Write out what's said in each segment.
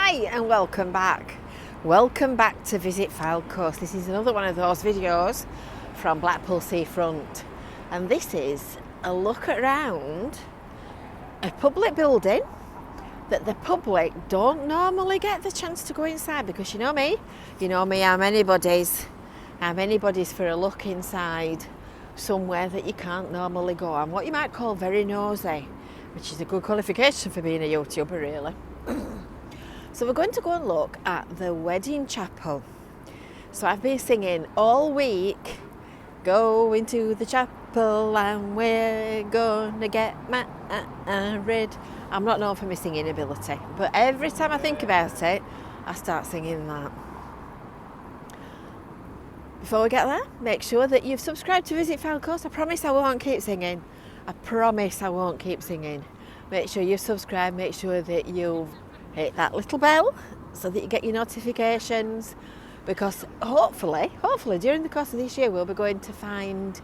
Hi and welcome back. Welcome back to Visit Fylde Coast. This is another one of those videos from Blackpool seafront, and this is a look around a public building that the public don't normally get the chance to go inside, because you know me, I'm anybody's for a look inside somewhere that you can't normally go. I'm what you might call very nosy, which is a good qualification for being a YouTuber, really. So we're going to go and look at the wedding chapel. So I've been singing all week, go into the chapel and we're gonna get married. I'm not known for my singing ability, but every time I think about it, I start singing that. Before we get there, make sure that you've subscribed to Visit Fylde Coast. I promise I won't keep singing. Make sure you've subscribed, make sure that you've hit that little bell so that you get your notifications, because hopefully during the course of this year we'll be going to find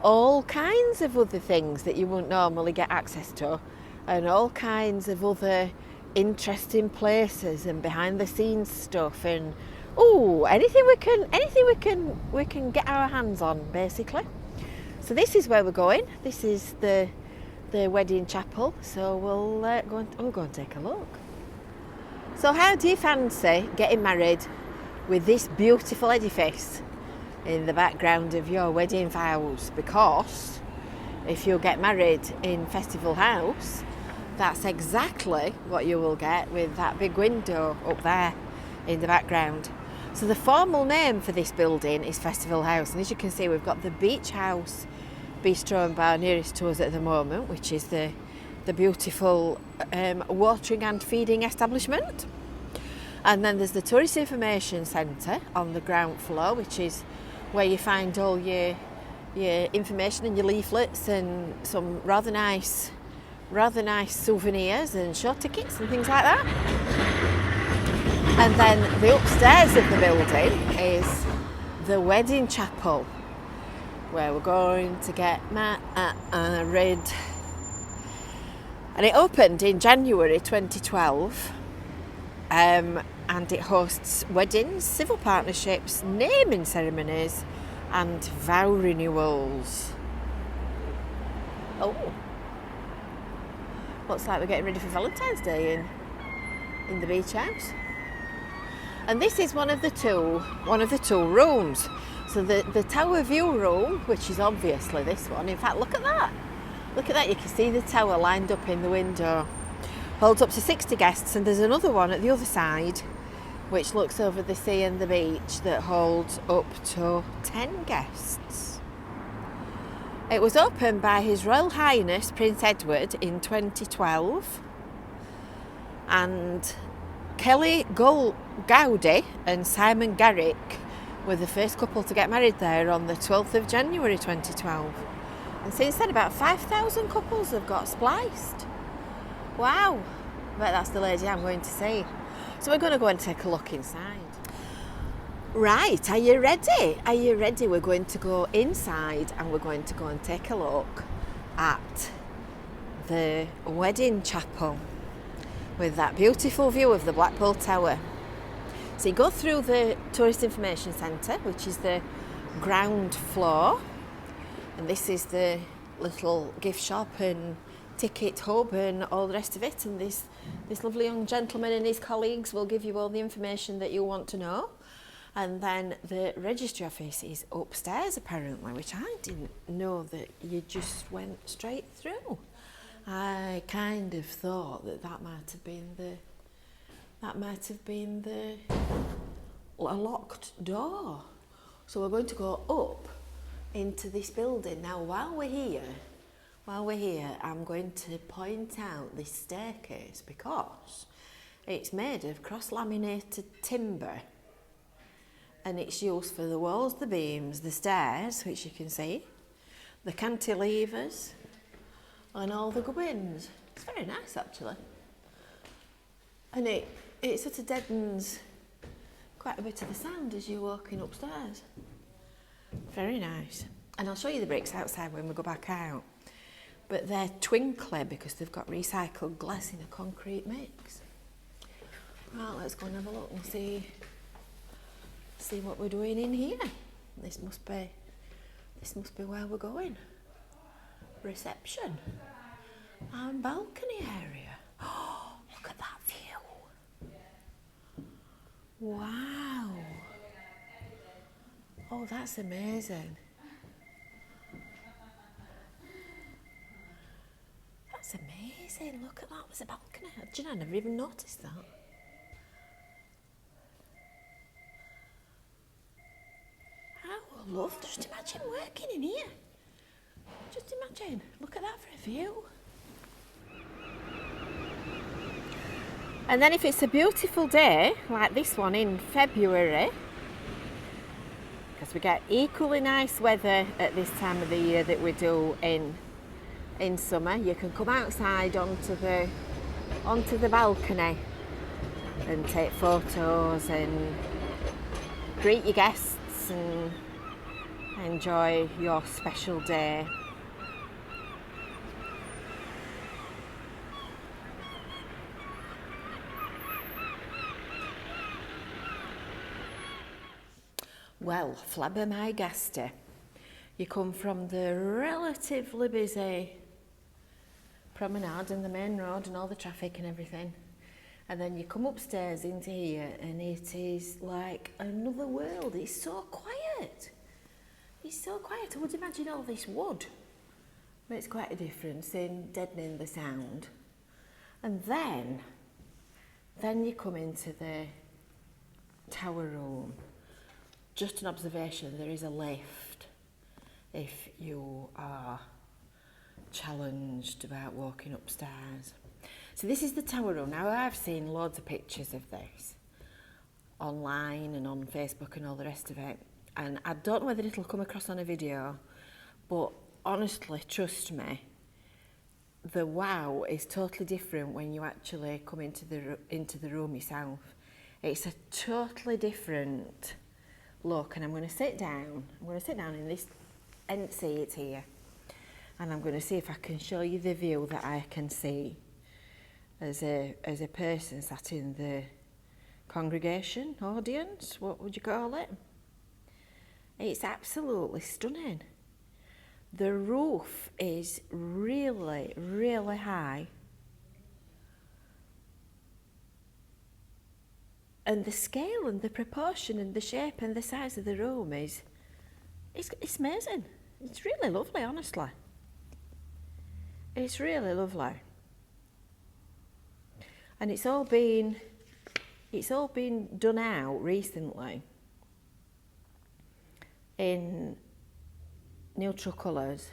all kinds of other things that you wouldn't normally get access to, and all kinds of other interesting places and behind the scenes stuff, and anything we can get our hands on, basically. So this is where we're going. This is the wedding chapel, so we'll go and take a look. So how do you fancy getting married with this beautiful edifice in the background of your wedding vows? Because if you get married in Festival House, that's exactly what you will get with that big window up there in the background. So the formal name for this building is Festival House, and as you can see, we've got the Beach House Bistro and Bar nearest to us at the moment, which is the beautiful watering and feeding establishment. And then there's the Tourist Information Centre on the ground floor, which is where you find all your information and your leaflets and some rather nice souvenirs and show tickets and things like that. And then the upstairs of the building is the wedding chapel, where we're going to get married. And it opened in January 2012, and it hosts weddings, civil partnerships, naming ceremonies and vow renewals. Looks like we're getting ready for Valentine's Day in the beach house. And this is one of the two rooms. So the tower view room, which is obviously this one. In fact, look at that, you can see the tower lined up in the window. Holds up to 60 guests, and there's another one at the other side which looks over the sea and the beach that holds up to 10 guests. It was opened by His Royal Highness Prince Edward in 2012, and Kelly Gowdy and Simon Garrick were the first couple to get married there on the 12th of January 2012. And since then, about 5,000 couples have got spliced. Wow, I bet that's the lady I'm going to see. So we're going to go and take a look inside. Right, are you ready? We're going to go inside and we're going to go and take a look at the wedding chapel with that beautiful view of the Blackpool Tower. So you go through the Tourist Information Centre, which is the ground floor, and this is the little gift shop and ticket hub and all the rest of it, and this lovely young gentleman and his colleagues will give you all the information that you want to know. And then the registry office is upstairs apparently, which I didn't know that you just went straight through. I kind of thought that might have been a locked door. So we're going to go up into this building. Now while we're here, I'm going to point out this staircase because it's made of cross-laminated timber, and it's used for the walls, the beams, the stairs, which you can see, the cantilevers, and all the gubbins. It's very nice, actually. And it sort of deadens quite a bit of the sound as you're walking upstairs. Very nice. And I'll show you the bricks outside when we go back out. But they're twinkly because they've got recycled glass in a concrete mix. Right, let's go and have a look and see what we're doing in here. This must be where we're going. Reception and balcony area. Oh, look at that view. Wow. Oh, that's amazing. That's amazing. Look at that. There's a balcony. Do you know, I never even noticed that. I would love, just imagine working in here. Just imagine. Look at that for a view. And then if it's a beautiful day, like this one in February, because we get equally nice weather at this time of the year that we do in summer, you can come outside onto the balcony and take photos and greet your guests and enjoy your special day. Well, flabber my gaster. You come from the relatively busy promenade and the main road and all the traffic and everything, and then you come upstairs into here and it is like another world. It's so quiet. It's so quiet. I would imagine all this wood makes quite a difference in deadening the sound. And then you come into the tower room. Just an observation, there is a lift if you are challenged about walking upstairs. So this is the tower room. Now, I've seen loads of pictures of this online and on Facebook and all the rest of it, and I don't know whether it'll come across on a video, but honestly, trust me, the wow is totally different when you actually come into the room yourself. It's a totally different look, and I'm going to sit down in this end seat here, and I'm going to see if I can show you the view that I can see as a person sat in the congregation, audience, what would you call it? It's absolutely stunning. The roof is really, really high. And the scale and the proportion and the shape and the size of the room it's amazing. It's really lovely, honestly. It's really lovely. And it's all been done out recently in neutral colours.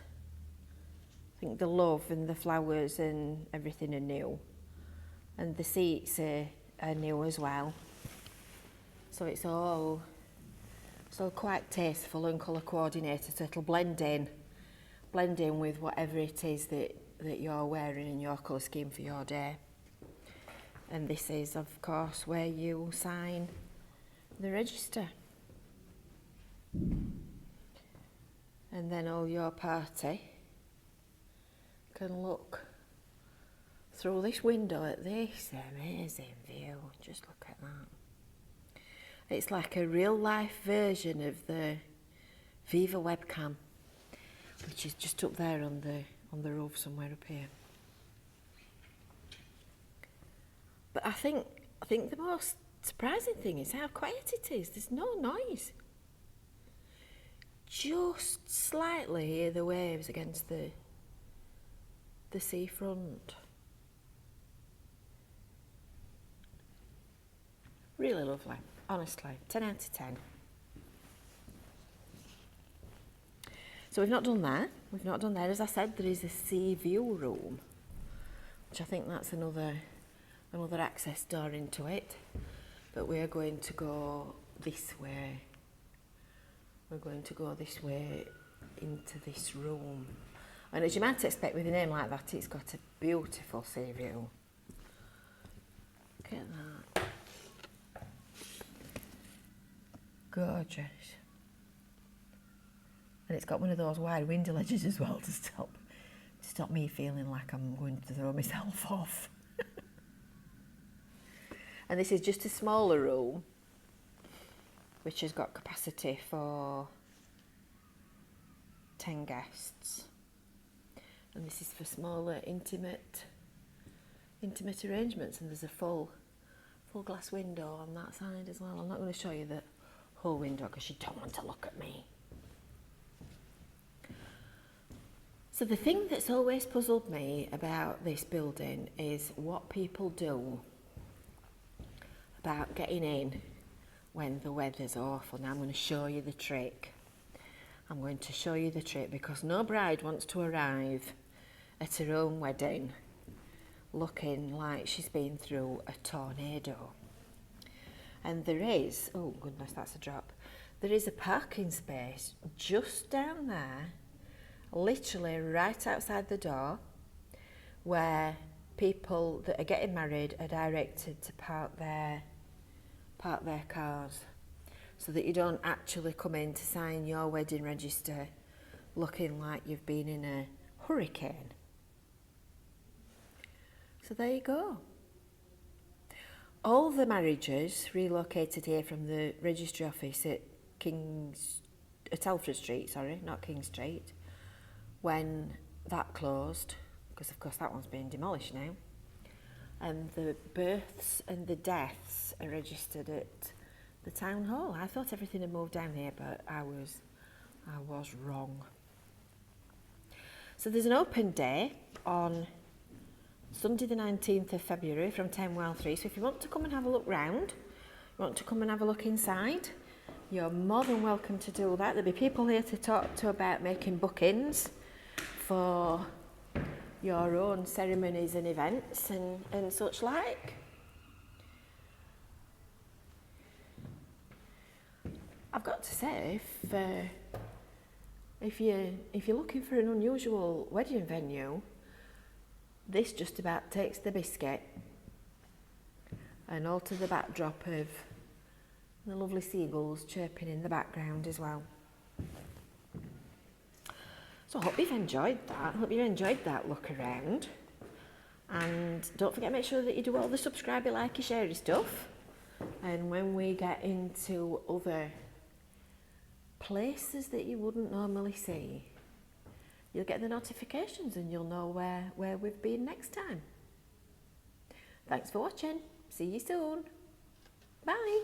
I think the love and the flowers and everything are new. And the seats are new as well. So it's all quite tasteful and colour coordinated, so it'll blend in with whatever it is that you're wearing in your colour scheme for your day. And this is, of course, where you sign the register. And then all your party can look through this window at this amazing view. Just look at that. It's like a real life version of the Viva webcam, which is just up there on the roof somewhere up here. But I think the most surprising thing is how quiet it is. There's no noise. Just slightly hear the waves against the seafront. Really lovely, honestly, 10 out of 10. So we've not done that. As I said, there is a sea view room, which I think that's another access door into it. But we're going to go this way. We're going to go this way into this room. And as you might expect with a name like that, it's got a beautiful sea view. Look at that. Gorgeous. And it's got one of those wide window ledges as well to stop me feeling like I'm going to throw myself off. And this is just a smaller room, which has got capacity for 10 guests. And this is for smaller, intimate arrangements. And there's a full glass window on that side as well. I'm not going to show you the whole window because you don't want to look at me. So the thing that's always puzzled me about this building is what people do about getting in when the weather's awful. Now I'm going to show you the trick. I'm going to show you the trick because no bride wants to arrive at her own wedding looking like she's been through a tornado. And there is, oh goodness, that's a drop. There is a parking space just down there, literally right outside the door, where people that are getting married are directed to park their cars, so that you don't actually come in to sign your wedding register looking like you've been in a hurricane. So there you go. All the marriages relocated here from the registry office at Alfred Street, sorry, not King Street, when that closed, because of course that one's being demolished now, and the births and the deaths are registered at the town hall. I thought everything had moved down here, but I was wrong. So there's an open day on Sunday the 19th of February from 10:03. So if you want to come and have a look round, you want to come and have a look inside, you're more than welcome to do that. There'll be people here to talk to about making bookings for your own ceremonies and events and such like. I've got to say, if you're looking for an unusual wedding venue, this just about takes the biscuit, and all to the backdrop of the lovely seagulls chirping in the background as well. So I hope you've enjoyed that. I hope you've enjoyed that look around. And don't forget, make sure that you do all the subscribe, like, share stuff. And when we get into other places that you wouldn't normally see, you'll get the notifications and you'll know where we've been next time. Thanks for watching. See you soon. Bye.